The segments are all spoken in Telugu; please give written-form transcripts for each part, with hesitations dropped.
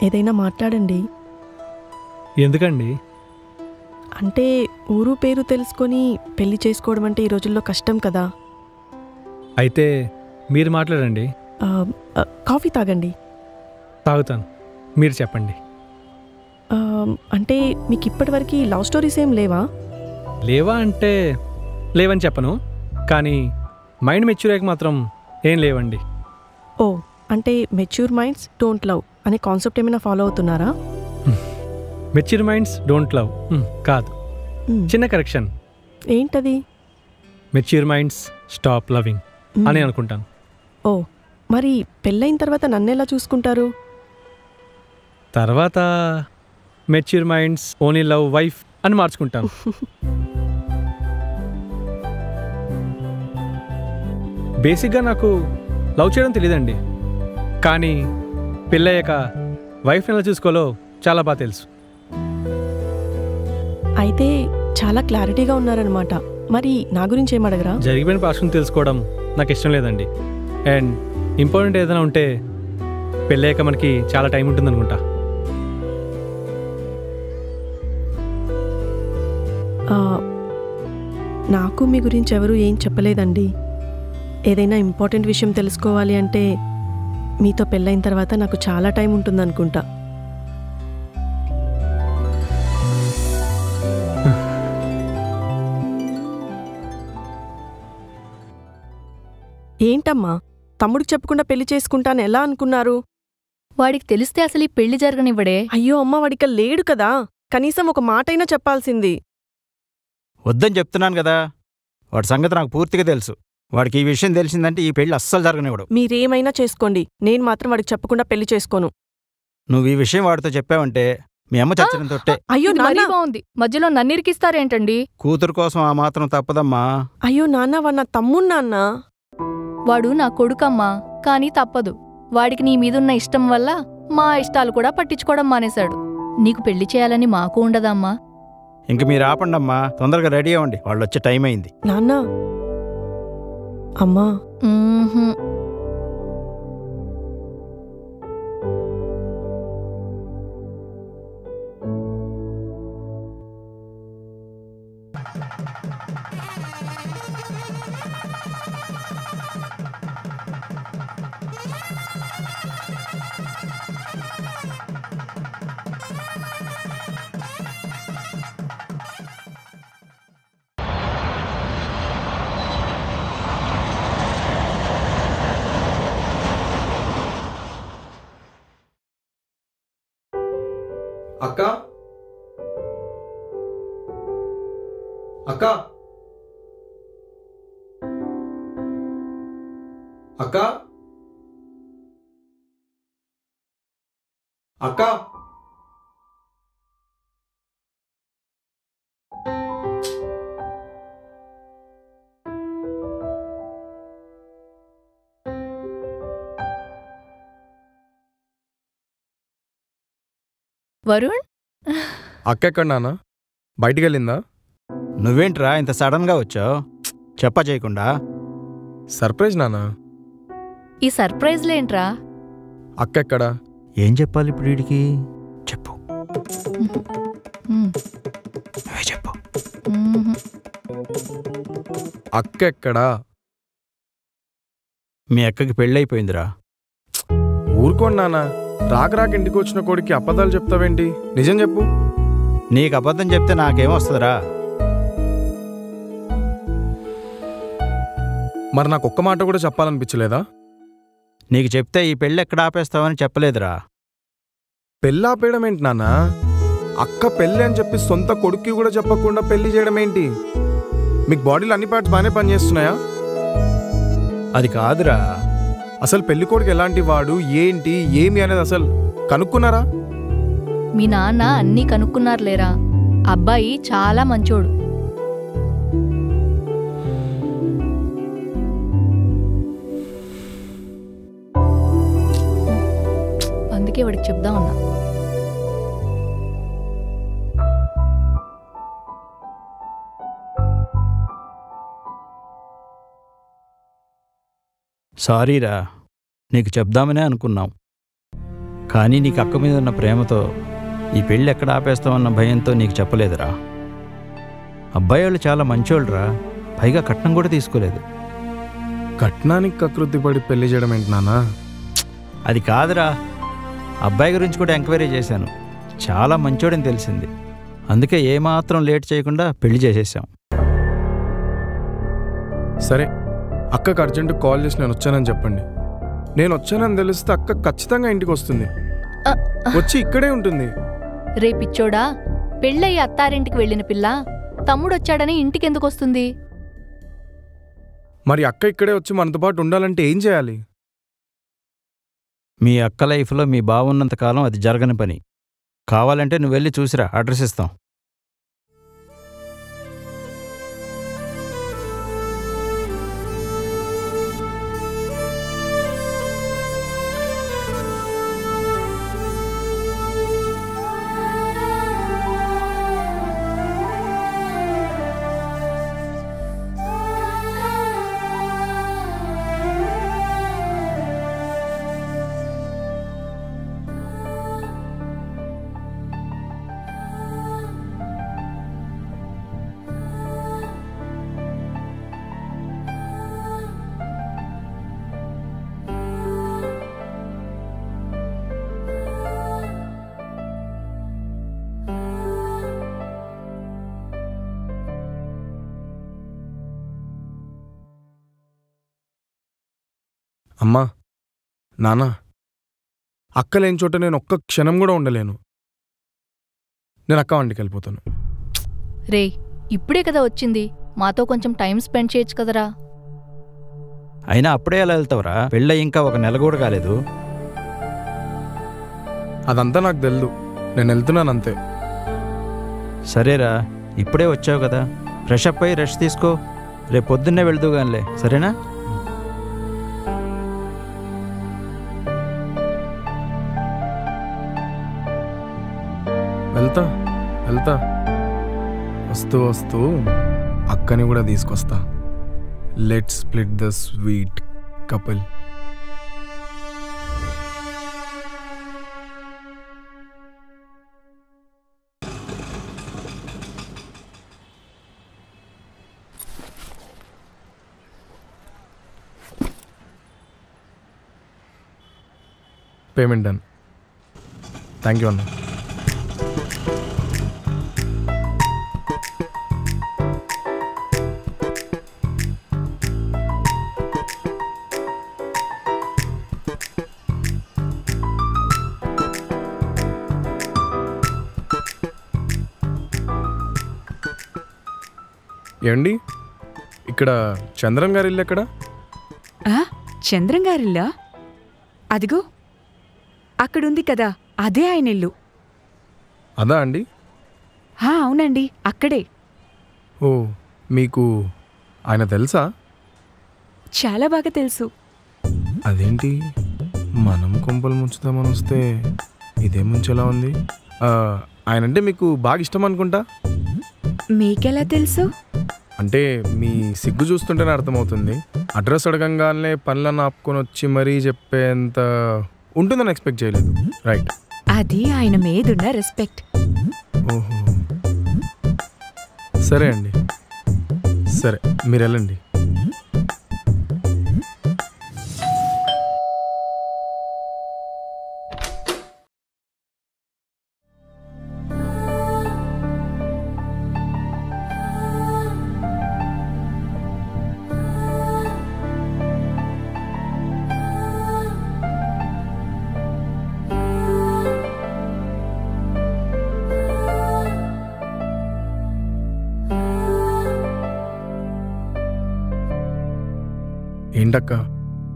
ఏదైనా మాట్లాడండి. ఎందుకండి? అంటే ఊరు పేరు తెలుసుకొని పెళ్లి చేసుకోవడం అంటే ఈ రోజుల్లో కష్టం కదా. అయితే మీరు మాట్లాడండి. కాఫీ తాగండి. తాగుతాను, మీరు చెప్పండి. అంటే మీకు ఇప్పటివరకు లవ్ స్టోరీస్ ఏం లేవా? లేవా అంటే లేవని చెప్పను, కానీ మైండ్ మెచ్యూర్ అయ్యాక మాత్రం ఏం లేవండి. ఓ, అంటే మెచ్యూర్ మైండ్స్ డోంట్ లవ్ అనే కాన్సెప్ట్ ఏమైనా ఫాలో అవుతున్నారా? మెచ్యూర్ మైండ్స్ డోంట్ లవ్ కాదు, చిన్న కరెక్షన్. ఏంటది? మెచ్యూర్ మైండ్స్ స్టాప్ లవింగ్ అని అనుకుంటాను. ఓ, మరి పెళ్ళైన తర్వాత నన్ను ఎలా చూసుకుంటారు? తర్వాత mature minds only love wife అని మార్చుకుంటాను. బేసిక్గా నాకు లవ్ చేయడం తెలియదండి, కానీ పెళ్ళయ్యాక వైఫ్ని ఎలా చూసుకోవాలో చాలా బాగా తెలుసు. అయితే చాలా క్లారిటీగా ఉన్నారనమాట. మరి నా గురించి ఏమడగరా? జరిగిపోయిన పాస్ట్ని తెలుసుకోవడం నాకు ఇష్టం లేదండి. అండ్ ఇంపార్టెంట్ ఏదైనా ఉంటే పెళ్ళయ్యాక మనకి చాలా టైం ఉంటుంది అనుకుంటా. నాకు మీ గురించి ఎవరు ఏం చెప్పలేదండి. ఏదైనా ఇంపార్టెంట్ విషయం తెలుసుకోవాలి అంటే మీతో పెళ్ళైన తర్వాత నాకు చాలా టైం ఉంటుందనుకుంటా. ఏంటమ్మా, తమ్ముడికి చెప్పకుండా పెళ్లి చేసుకుంటాను ఎలా అనుకున్నారు? వాడికి తెలిస్తే అసలు ఈ పెళ్లి జరగనివ్వడే. అయ్యో అమ్మ, వాడిక లేడు కదా, కనీసం ఒక మాటైనా చెప్పాల్సింది. వద్దని చెప్తున్నాను కదా, వాడి సంగతి నాకు పూర్తిగా తెలుసు. వాడికి ఈ విషయం తెలిసిందంటే ఈ పెళ్లి అస్సలు జరగనివ్వడు. మీరేమైనా చేసుకోండి, నేను మాత్రం వాడికి చెప్పకుండా పెళ్లి చేసుకోను. నువ్వు ఈ విషయం వాడితో చెప్పావంటే మీ అమ్మ చచ్చిన తొట్టే. అయ్యో మరీ బాగుంది, మధ్యలో నన్నిరికిస్తారేంటండి? కూతురు కోసం ఆ మాత్రం తప్పదమ్మా. అయ్యో నాన్న, వాడు నా తమ్ముడు నాన్న. వాడు నా కొడుకమ్మా, కానీ తప్పదు. వాడికి నీ మీదున్న ఇష్టం వల్ల మా ఇష్టాలు కూడా పట్టించుకోవడం మానేశాడు. నీకు పెళ్లి చేయాలని మాకు ఉండదమ్మా. ఇంక మీరు ఆపండమ్మా, తొందరగా రెడీ అవ్వండి, వాళ్ళు వచ్చే టైం అయింది. నాన్న, అమ్మా. అక్క, అక్క, అక్క, అక్క. వరుణ్, అక్క ఎక్కడ నాన్న? బయటికి వెళ్ళిందా? నువ్వేంట్రా ఇంత సడన్గా వచ్చావు, చెప్పా చేయకుండా? సర్ప్రైజ్ నాన్న. ఈ సర్ప్రైజ్లేంట్రా? అక్క ఎక్కడ? ఏం చెప్పాలి ఇప్పుడు వీడికి? చెప్పు, చెప్పు. అక్క ఎక్కడా? మీ అక్కకి పెళ్ళైపోయిందిరా. ఊరుకోండి నాన్న, రాక రాక ఇంటికి వచ్చిన కొడుక్కి అబద్ధాలు చెప్తావేంటి? నిజం చెప్పు. నీకు అబద్ధం చెప్తే నాకేమొస్తుందిరా? మరి నాకు ఒక్క మాట కూడా చెప్పాలనిపించలేదా? నీకు చెప్తే ఈ పెళ్ళి ఎక్కడ ఆపేస్తావని చెప్పలేదురా. పెళ్ళి ఆపేయడం ఏంటి నాన్న? అక్క పెళ్ళి అని చెప్పి సొంత కొడుక్కి కూడా చెప్పకుండా పెళ్లి చేయడం ఏంటి? మీకు బాడీలో అన్ని పార్ట్స్ బాగానే పనిచేస్తున్నాయా? అది కాదురా. అసలు పెళ్లి కొడుకు ఎలాంటి వాడు, ఏంటి, ఏమి అనేది అసలు కనుక్కున్నారా? మీ నాన్న అన్నీ కనుక్కున్నారులేరా. అబ్బాయి చాలా మంచోడు. అందుకే వాడికి చెప్దామన్నా. సారీరా, నీకు చెప్దామనే అనుకున్నాం. కానీ నీకు అక్క మీద ఉన్న ప్రేమతో ఈ పెళ్ళి ఎక్కడ ఆపేస్తామన్న భయంతో నీకు చెప్పలేదురా. అబ్బాయి వాళ్ళు చాలా మంచోళ్ళురా, పైగా కట్నం కూడా తీసుకోలేదు. కట్నానికి కకృతి పడి పెళ్లి చేయడం ఏంటి నానా? అది కాదురా, అబ్బాయి గురించి కూడా ఎంక్వైరీ చేశాను, చాలా మంచోడని తెలిసింది. అందుకే ఏమాత్రం లేట్ చేయకుండా పెళ్లి చేసేసాం. సరే, అక్కకు అర్జెంటు కాల్ చేసి నేను వచ్చానని చెప్పండి. నేను వచ్చానని తెలిస్తే అక్క ఖచ్చితంగా ఇంటికి వస్తుంది, వచ్చి ఇక్కడే ఉంటుంది. రేపిచ్చోడా, పెళ్ళయి అత్తారింటికి వెళ్ళిన పిల్ల తమ్ముడొచ్చాడని ఇంటికెందుకు వస్తుంది? మరి అక్క ఇక్కడే వచ్చి మనతో పాటు ఉండాలంటే ఏం చేయాలి? మీ అక్క లైఫ్లో మీ బావున్నంతకాలం అది జరగని పని. కావాలంటే నువ్వు వెళ్ళి చూసిరా, అడ్రస్ ఇస్తాం. అమ్మా, నాన్న, అక్క లేని చోట నేను ఒక్క క్షణం కూడా ఉండలేను. నేను అక్క వంటికి వెళ్ళిపోతాను. రే, ఇప్పుడే కదా వచ్చింది, మాతో కొంచెం టైం స్పెండ్ చేయొచ్చు కదరా. అయినా అప్పుడే ఎలా వెళ్తావురా? పెళ్ళయి ఇంకా 1 నెల కూడా కాలేదు. అదంతా నాకు తెలీదు, నేను వెళ్తున్నాను అంతే. సరేరా, ఇప్పుడే వచ్చావు కదా, ఫ్రెష్ అప్ అయ్యి రెస్ట్ తీసుకో. రేపు పొద్దున్నే వెళ్దుగానిలే, సరేనా? వెళ్తా వెళ్తా, వస్తూ వస్తూ అక్కని కూడా తీసుకొస్తా. Let's split the sweet couple. Payment done. Thank you అన్న. ఏమండి, ఇక్కడ చంద్రం గారి ఇల్లు ఎక్కడ? చంద్రం గారిల్లా? అదిగో అక్కడుంది కదా, అదే ఆయన ఇల్లు. అదా అండి? అవునండి, అక్కడే. ఓ, మీకు ఆయన తెలుసా? చాలా బాగా తెలుసు. అదేంటి, మనం కొంపలు ముంచుదామని వస్తే ఇదే ముంచేలా ఉంది. ఆయనంటే మీకు బాగా ఇష్టం అనుకుంటా. మీకెలా తెలుసు? అంటే మీ సిగ్గు చూస్తుంటేనే అర్థమవుతుంది. అడ్రస్ అడగంగానే పనులను ఆపుకొని వచ్చి మరీ చెప్పేంత ఉంటుందని ఎక్స్పెక్ట్ చేయలేదు. రైట్, అది ఆయన మీదున్న రెస్పెక్ట్. ఓహో, సరే అండి, సరే మీరు వెళ్ళండి. ఏంటక్క,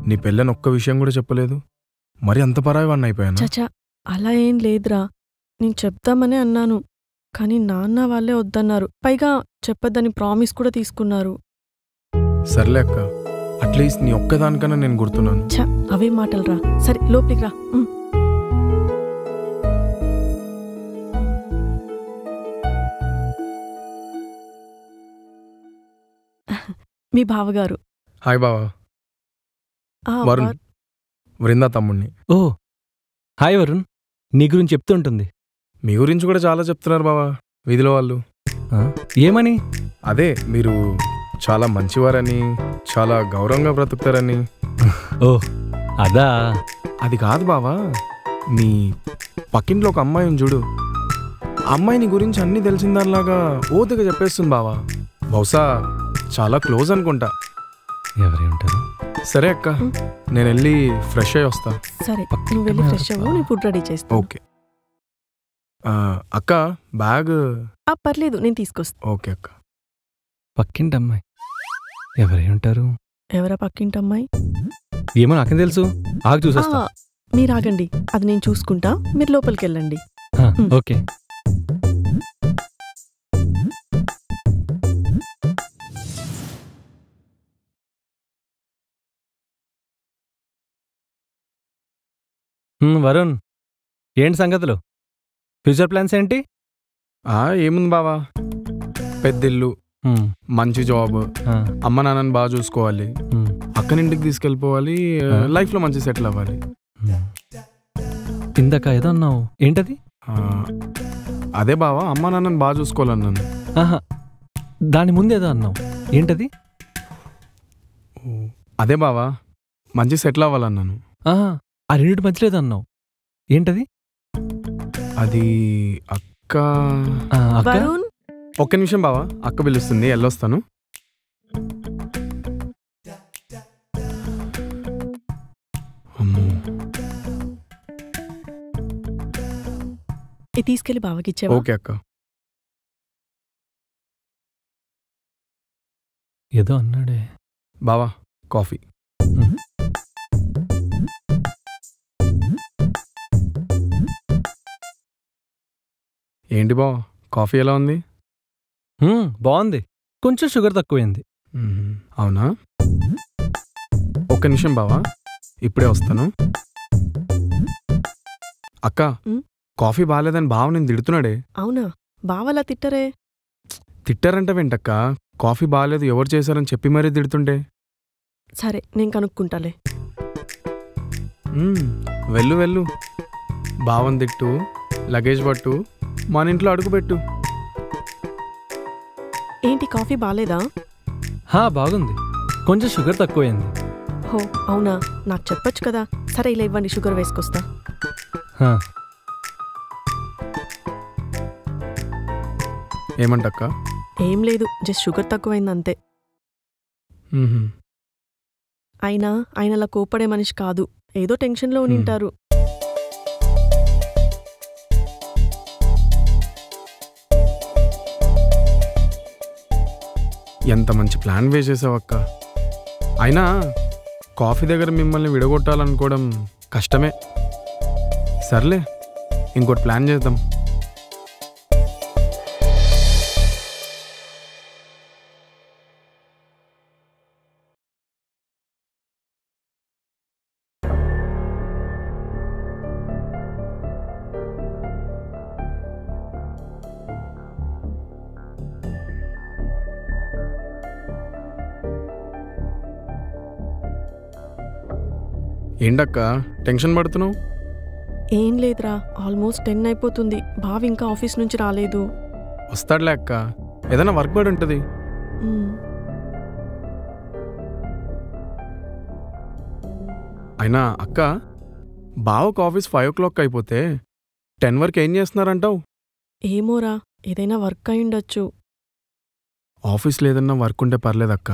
నీ పెళ్ళని ఒక్క విషయం కూడా చెప్పలేదు, మరి అంత పరాయివాణ్ణి అయిపోయాను. చచా, అలా ఏం లేదురా, నేను చెప్తామనే అన్నాను, కానీ నాన్న వాళ్ళే వద్దన్నారు. పైగా చెప్పొద్దని ప్రామిస్ కూడా తీసుకున్నారు. సర్లే అక్క, అట్లీస్ట్ నీ ఒక్కదానికన్నా నేను గుర్తున్నాను. ఛ, అవే మాటలు రా. సరే లోపలికి రా. మీ బావగారు. హాయ్ బావా. వరుణ్, వృందా తమ్ముణ్ణి. ఓ హాయ్ వరుణ్, నీ గురించి చెప్తూ ఉంటుంది. మీ గురించి కూడా చాలా చెప్తున్నారు బావా వీధిలో వాళ్ళు. ఏమని? అదే మీరు చాలా మంచివారని, చాలా గౌరవంగా బ్రతుకుతారని. ఓ అదా? అది కాదు బావా, మీ పక్కింట్లో ఒక అమ్మాయిని చూడు. ఆ అమ్మాయిని గురించి అన్నీ తెలిసిన దానిలాగా ఓతగా చెప్పేస్తుంది బావా. బహుశా చాలా క్లోజ్ అనుకుంటా. ఎవరే ఉంటారు? సరే అక్క, నేను వెళ్ళి ఫ్రెష్ అయ్యి వస్తా. సరే, నువ్వు వెళ్ళి ఫ్రెష్ అవ్వు, నేను ఫుడ్ రెడీ చేస్తా. ఓకే అక్క, బ్యాగ్ పర్లేదు, నేను తీసుకొస్తా. ఓకే అక్క. పక్కింటి అమ్మాయి ఎవరే ఉంటారు? ఎవరా పక్కింటి అమ్మాయి? ఏమో నాకేం తెలుసు. ఆగి చూసేస్తా. మీరు ఆగండి, అది నేను చూసుకుంటా, మీరు లోపలికి వెళ్ళండి. ఓకే. వరుణ్, ఏంటి సంగతులు? ఫ్యూచర్ ప్లాన్స్ ఏంటి? ఏముంది బావా, పెద్దిల్లు, మంచి జాబ్, అమ్మ నాన్నని బాగా చూసుకోవాలి, అక్కనింటికి తీసుకెళ్ళిపోవాలి, లైఫ్లో మంచి సెటిల్ అవ్వాలి. ఇందాక ఏదో అన్నావు, ఏంటది? అదే బావా, అమ్మ నాన్నని బాగా చూసుకోవాలన్నాను. దాని ముందు ఏదో అన్నావు, ఏంటది? అదే బావా, మంచి సెటిల్ అవ్వాలన్నాను. ఆ రెండింటి మధ్యలో ఏదో అన్నావు, ఏంటది? అది అక్క. వరుణ్, ఒక్క నిమిషం బావా, అక్క పిలుస్తుంది, వెళ్ళొస్తాను. అమ్మో, ఇది తీసుకెళ్ళి బావకి ఇచ్చేవా? ఓకే అక్క. ఏదో అన్నాడే బావా, కాఫీ. ఏంటి బావా, కాఫీ ఎలా ఉంది? బాగుంది, కొంచెం షుగర్ తక్కువైంది. అవునా? ఒక్క నిమిషం బావా, ఇప్పుడే వస్తాను. అక్క, కాఫీ బాగాలేదని బావ నేను తిడుతున్నాడే. అవునా? బావలా తిట్టరే? తిట్టారంట వెంటక్క, కాఫీ బాగాలేదు ఎవరు చేశారని చెప్పి మరీ తిడుతుంటే. సరే, నేను కనుక్కుంటాలే. వెళ్ళు వెళ్ళు, బావని తిట్టు, లగేజ్ పట్టు, మన ఇంట్లో అడుగుపెట్టు. ఏంటి, కాఫీ బాలేదా? బాగుంది, కొంచెం షుగర్ తక్కువైంది. హో అవునా, నాకు చెప్పొచ్చు కదా. సరే, ఇలా ఇవ్వండి, షుగర్ వేసుకొస్తా. ఏమంటక్క? ఏం లేదు, జస్ట్ షుగర్ తక్కువైంది అంతే. అయినా ఆయన అలా కోపడే మనిషి కాదు, ఏదో టెన్షన్లో ఉనింటారు. ఎంత మంచి ప్లాన్ వేసేసావక్క. అయినా కాఫీ దగ్గర మిమ్మల్ని విడగొట్టాలనుకోవడం కష్టమే. సర్లే, ఇంకోటి ప్లాన్ చేద్దాం. ఏంటక్క టెన్షన్ పడుతున్నావు? ఏం లేదురా, ఆల్మోస్ట్ 10 అయిపోతుంది. బావి ఇంకా ఆఫీస్ నుంచి రాలేదు. వస్తాడులే అక్క, ఏదైనా వర్క్ పడి ఉంటుంది. అయినా అక్క, బావకు ఆఫీస్ 5 o'clock అయిపోతే 10 వరకు ఏం చేస్తున్నారంటావు? ఏమోరా, ఏదైనా వర్క్ అయి ఉండొచ్చు. ఆఫీస్లో ఏదన్నా వర్క్ ఉంటే పర్లేదక్క,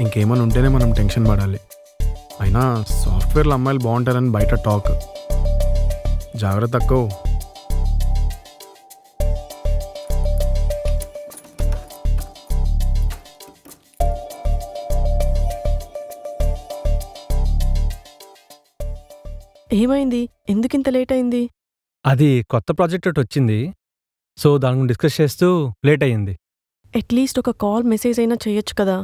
ఇంకేమైనా ఉంటేనే మనం టెన్షన్ పడాలి. అయినా సాఫ్ట్వేర్లో అమ్మాయిలు బాగుంటారని బయట టాక్. జాగ్రత్త అక్కో. ఏమైంది, ఎందుకింత లేట్ అయింది? అది కొత్త ప్రాజెక్ట్ ఒకటి వచ్చింది, సో దాని గురించి డిస్కస్ చేస్తూ లేట్ అయ్యింది. అట్లీస్ట్ ఒక కాల్ మెసేజ్ అయినా చేయొచ్చు కదా.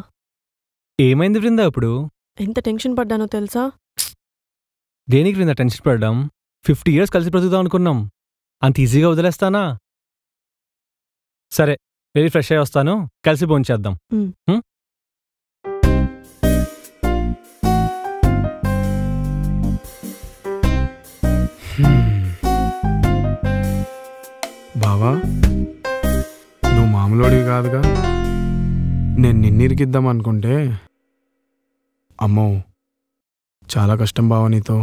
ఏమైంది బృందా ఇప్పుడు? ఎంత టెన్షన్ పడ్డానో తెలుసా? దేనికి బృందా టెన్షన్ పడ్డాం? 50 years కలిసి బ్రతుకుదాం అనుకున్నాం, అంత ఈజీగా వదిలేస్తానా? సరే, వెళ్ళి ఫ్రెష్ అయ్యి వస్తాను, కలిసి భోంచేద్దాం. బావా నువ్వు మామూలుడివి కాదుగా. నేను నిన్నిరికిద్దాం అనుకుంటే అమ్మో చాలా కష్టం బావా నీతో.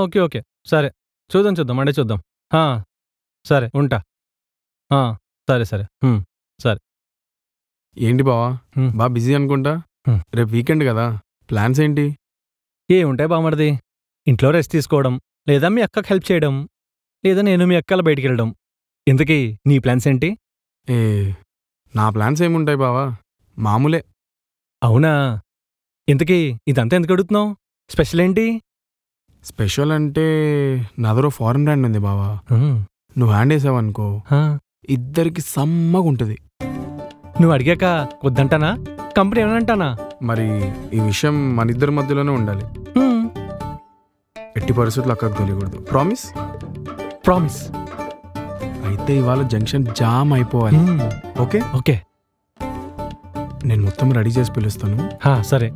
ఓకే ఓకే సరే చూద్దాం మండే చూద్దాం. సరే ఉంటా. సరే సరే సరే. ఏంటి బావా బా బిజీ అనుకుంటా. రేపు వీకెండ్ కదా, ప్లాన్స్ ఏంటి? ఉంటాయి బామర్ది, ఇంట్లో రెస్ట్ తీసుకోవడం, లేదా మీ అక్కకి హెల్ప్ చేయడం, లేదా నేను మీ అక్కల బయటికి వెళ్ళడం. ఇంతకీ నీ ప్లాన్స్ ఏంటి? నా ప్లాన్స్ ఏముంటాయి బావా, మామూలే. అవునా? ఇంతకీ ఇదంతా ఎందుకు అడుగుతున్నావు? స్పెషల్ ఏంటి? స్పెషల్ అంటే నా దగ్గర ఫారెన్ బ్రాండ్ ఉంది బావా. నువ్వు హ్యాండ్ వేసావనుకో ఇద్దరికి సమ్మగా ఉంటుంది. నువ్వు అడిగాక వద్దంటానా? కంపెనీ ఏమనంటానా? మరి ఈ విషయం మన ఇద్దరి మధ్యలోనే ఉండాలి. ఎట్టి పరిస్థితులు అక్కకు తెలియకూడదు. ప్రామిస్? ప్రామిస్. అయితే ఇవాళ జంక్షన్ జామ్ అయిపోవాలి. Okay okay. నేను మొత్తం రెడీ చేసి పిలుస్తాను. సరే.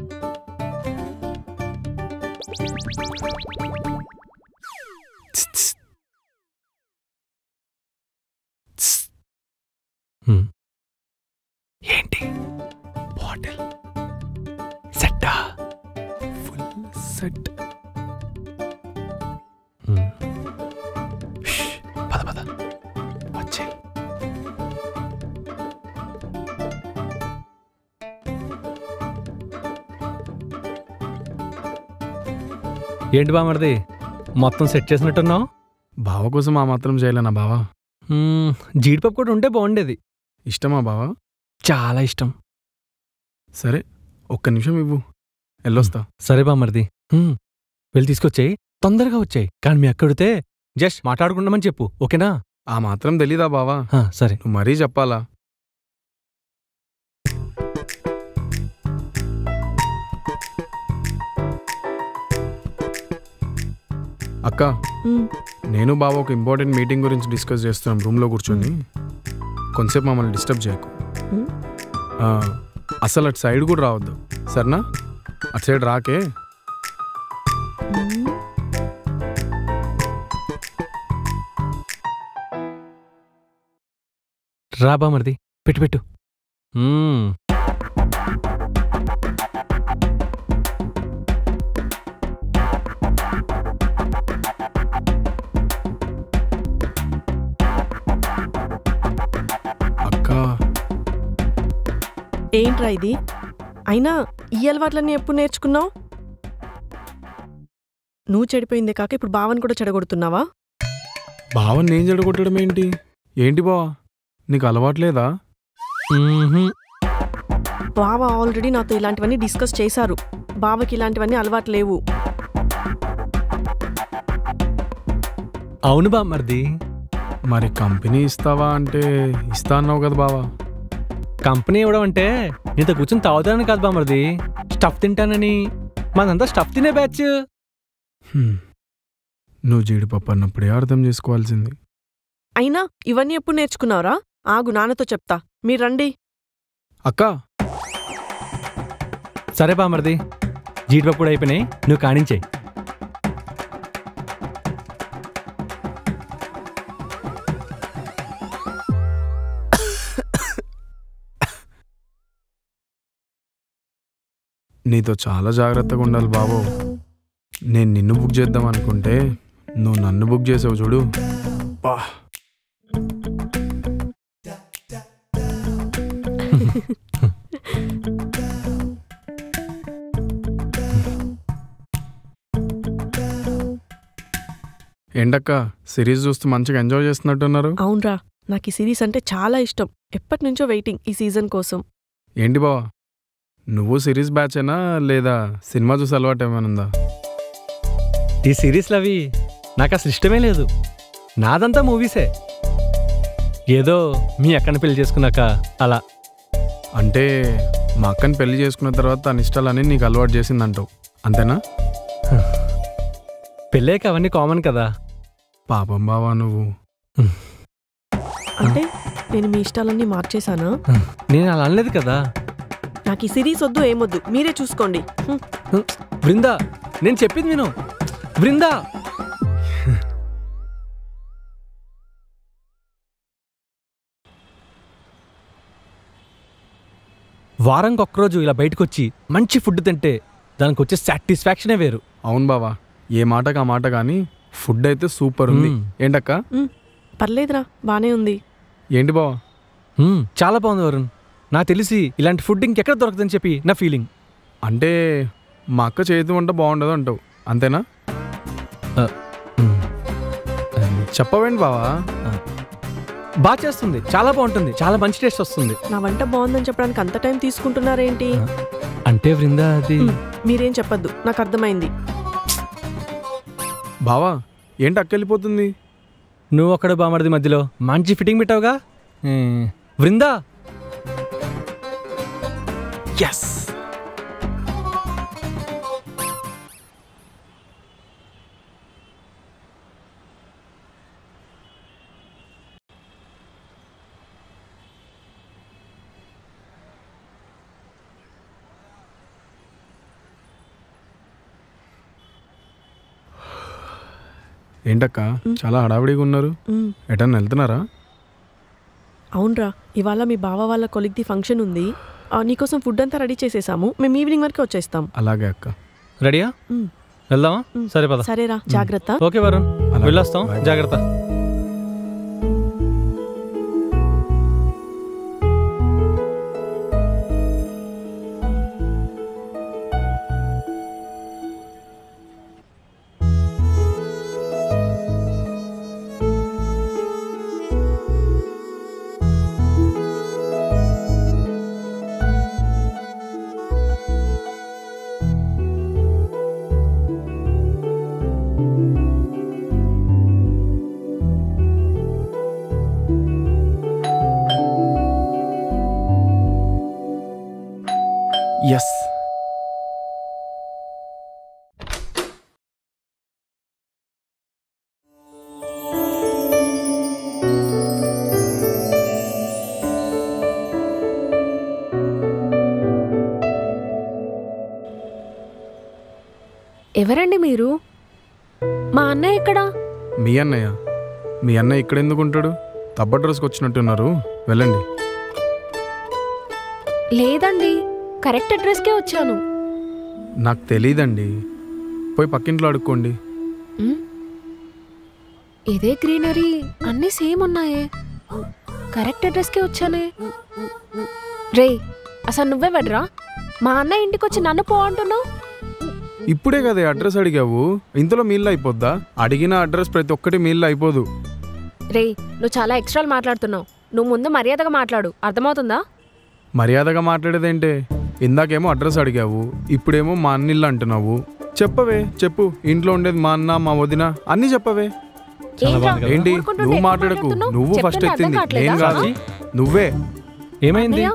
ఏంటి బాటిల్ సెట్టా? Full set. పద పద వచ్చే. ఏంటి బామర్ది మొత్తం సెట్ చేసినట్టున్నావు? బావ కోసం ఆ మాత్రం చేయలేనా బావా? జీడిపప్పు కూడా ఉంటే బాగుండేది. ఇష్టమా బావా? చాలా ఇష్టం. సరే ఒక్క నిమిషం ఇవ్వు, వెళ్ళొస్తా. సరే బామర్ది, వెళ్ళి తీసుకొచ్చాయి, తొందరగా వచ్చాయి. కానీ మీ అక్కడితే జస్ట్ మాట్లాడుకుందామని చెప్పు, ఓకేనా? ఆ మాత్రం తెలీదా బావా? సరే. నువ్వు మరీ చెప్పాలా? అక్క నేను బావ ఒక ఇంపార్టెంట్ మీటింగ్ గురించి డిస్కస్ చేస్తున్నాం రూమ్లో కూర్చొని. కొంచెంసేపు మమ్మల్ని డిస్టర్బ్ చేయకు. అసలు అటు సైడ్ కూడా రావద్దు, సరేనా? అటు సైడ్ రాకే. రాబా మరిది, పెట్టు పెట్టు. ఏంట్రా ఇది? అయినా ఈ అలవాట్లన్నీ ఎప్పుడు నేర్చుకున్నావు? నువ్వు చెడిపోయిందే కాక ఇప్పుడు బావని కూడా చెడగొడుతున్నావా? బావని నేను చెడగొట్టడం ఏంటి? ఏంటి బావా నీకు అలవాట్లేదా? బావ ఆల్రెడీ నాతో ఇలాంటివన్నీ డిస్కస్ చేశారు. బావకి ఇలాంటివన్నీ అలవాటు లేవు. అవును బామర్ది. మరి కంపెనీ ఇస్తావా అంటే ఇస్తా అన్నావు కదా బావా. కంపెనీ ఇవ్వడం అంటే నీతో కూర్చొని తాగుతానని కాదు బామర్ది, స్టఫ్ తింటానని. మనంతా స్టఫ్ తినే బ్యాచ్. నువ్వు జీడిపప్పు అన్నప్పుడే అర్థం చేసుకోవాల్సింది. అయినా ఇవన్నీ ఎప్పుడు నేర్చుకున్నావురా? ఆగు, నాన్నతో చెప్తా. మీరు రండి. అక్క సరే బామర్ది, జీడిపప్పు కూడా అయిపోయినాయి, నువ్వు కానించేయి. నీతో చాలా జాగ్రత్తగా ఉండాలి బాబు. నేను నిన్ను బుక్ చేద్దాం అనుకుంటే నువ్వు నన్ను బుక్ చేసావు చూడు. ఏంటక్క సిరీస్ చూస్తూ మంచిగా ఎంజాయ్ చేస్తున్నట్టున్నారు? అవునరా, నాకు ఈ సిరీస్ అంటే చాలా ఇష్టం. ఎప్పటి నుంచో వెయిటింగ్ ఈ సీజన్ కోసం. ఏంటి బావా నువ్వు సిరీస్ బ్యాచేనా లేదా సినిమా చూసి అలవాటు ఏమైనా ఉందా? ఈ సిరీస్లు అవి నాకు అసలు ఇష్టమే లేదు. నాదంతా మూవీసే. ఏదో మీ అక్కని పెళ్లి చేసుకున్నాక అలా. అంటే మా అక్కని పెళ్లి చేసుకున్న తర్వాత తన ఇష్టాలని నీకు అలవాటు చేసిందంటావు, అంతేనా? పెళ్ళాక అవన్నీ కామన్ కదా. పాపం బావా నువ్వు. అంటే నేను మీ ఇష్టాలన్నీ మార్చేశానా? నేను అలా అనలేదు కదా. నాకు ఈ సిరీస్ వద్దు, ఏమొద్దు, మీరే చూసుకోండి. బృందా, నేను చెప్పింది విను. బృందా, వారానికి ఒక్కరోజు ఇలా బయటకు వచ్చి మంచి ఫుడ్ తింటే దానికి వచ్చే సాటిస్ఫాక్షనే వేరు. అవును బావా, ఏ మాటకు ఆ మాట కానీ ఫుడ్ అయితే సూపర్ ఉంది. ఏంటక్క? పర్లేదురా, బానే ఉంది. ఏంటి బావా? చాలా బాగుంది వరుణ్. నాకు తెలిసి ఇలాంటి ఫుడ్ ఇంకెక్కడ దొరకదని చెప్పి నా ఫీలింగ్. అంటే మా అక్క చేతి వంట బాగుండదు అంటావు, అంతేనా? చెప్పవేంటి బావా? బాగా చేస్తుంది, చాలా బాగుంటుంది, చాలా మంచి టేస్ట్ వస్తుంది. నా వంట బాగుందని చెప్పడానికి అంత టైం తీసుకుంటున్నారేంటి? అంటే వృందా అది మీరేం చెప్పొద్దు, నాకు అర్థమైంది. బావా ఏంటి అక్క వెళ్ళిపోతుంది? నువ్వు అక్కడ బామర్ది మధ్యలో మంచి ఫిట్టింగ్ పెట్టావుగా. వృందా ఎస్. ఏంటక్క చాలా హడావిడిగా ఉన్నారు, ఎటన్నా వెళ్తున్నారా? అవునరా, ఇవాళ మీ బావ వాళ్ళ కొలిగ్ది ఫంక్షన్ ఉంది. నీకోసం ఫుడ్ అంతా రెడీ చేసేసాము, మేము ఈవినింగ్ వరకు వచ్చేస్తాం. అలాగే అక్క. రెడీయా? వెళ్దామా? సరే పద. సరేరా, జాగ్రత్త. ఓకే వరుణ్, వెళ్ళొస్తాం, జాగ్రత్త. ఎస్. ఎవరండి మీరు? మా అన్నయ్య ఎక్కడా? మీ అన్నయ్య? మీ అన్నయ్య ఇక్కడ ఎందుకు ఉంటాడు? తబ్బ డ్రెస్కి వచ్చినట్టున్నారు, వెళ్ళండి. లేదండి, కరెక్ట్ అడ్రస్కే వచ్చాను. నాకు తెలీదండి, పోయి పక్కింట్లో అడుక్కోండి. ఇదే గ్రీనరీ, అన్నీ సేమ్ ఉన్నాయే, కరెక్ట్ అడ్రస్కే వచ్చానే. రే, అసలు నువ్వే వడ్రా? మా అన్న ఇంటికి వచ్చి నన్ను పో అంటున్నావు. ఇప్పుడే కదా అడ్రస్ అడిగావు, ఇంతలో మీల్లో అయిపోద్దా? అడిగిన అడ్రస్ ప్రతి ఒక్కటి మీల్లో అయిపోదు. రే, నువ్వు చాలా ఎక్స్ట్రాలు మాట్లాడుతున్నావు. నువ్వు ముందు మర్యాదగా మాట్లాడు, అర్థమవుతుందా? మర్యాదగా మాట్లాడేదేంటే? ఇందాకేమో అడ్రస్ అడిగావు, ఇప్పుడేమో మా అన్నిల్లు అంటున్నావు. చెప్పవే, చెప్పు. ఇంట్లో ఉండేది మా అన్న, మా వదిన, అన్నీ చెప్పవే. ఏంటి నువ్వు మాట్లాడకు, నువ్వు ఫస్ట్ ఎత్తింది నేను కాదు, నువ్వే. ఏమైంది?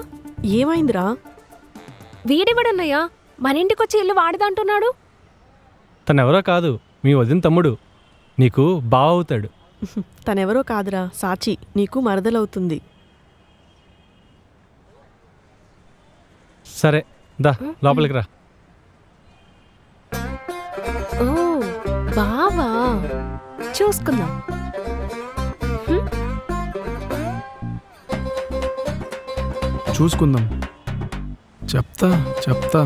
ఏమైందిరా? వీడివడన్నయ్యా మన ఇంటికి వచ్చి ఇల్లు వాడిదంటున్నాడు. తనెవరో కాదు, మీ వదిన తమ్ముడు, నీకు బావ అవుతాడు. తనెవరో కాదురా, సాచి, నీకు మరదలవుతుంది. సరే దా లోపలికి రా. ఓ బావా, చూసుకుందాం. చూసుకుందాం, చెప్తా చెప్తా.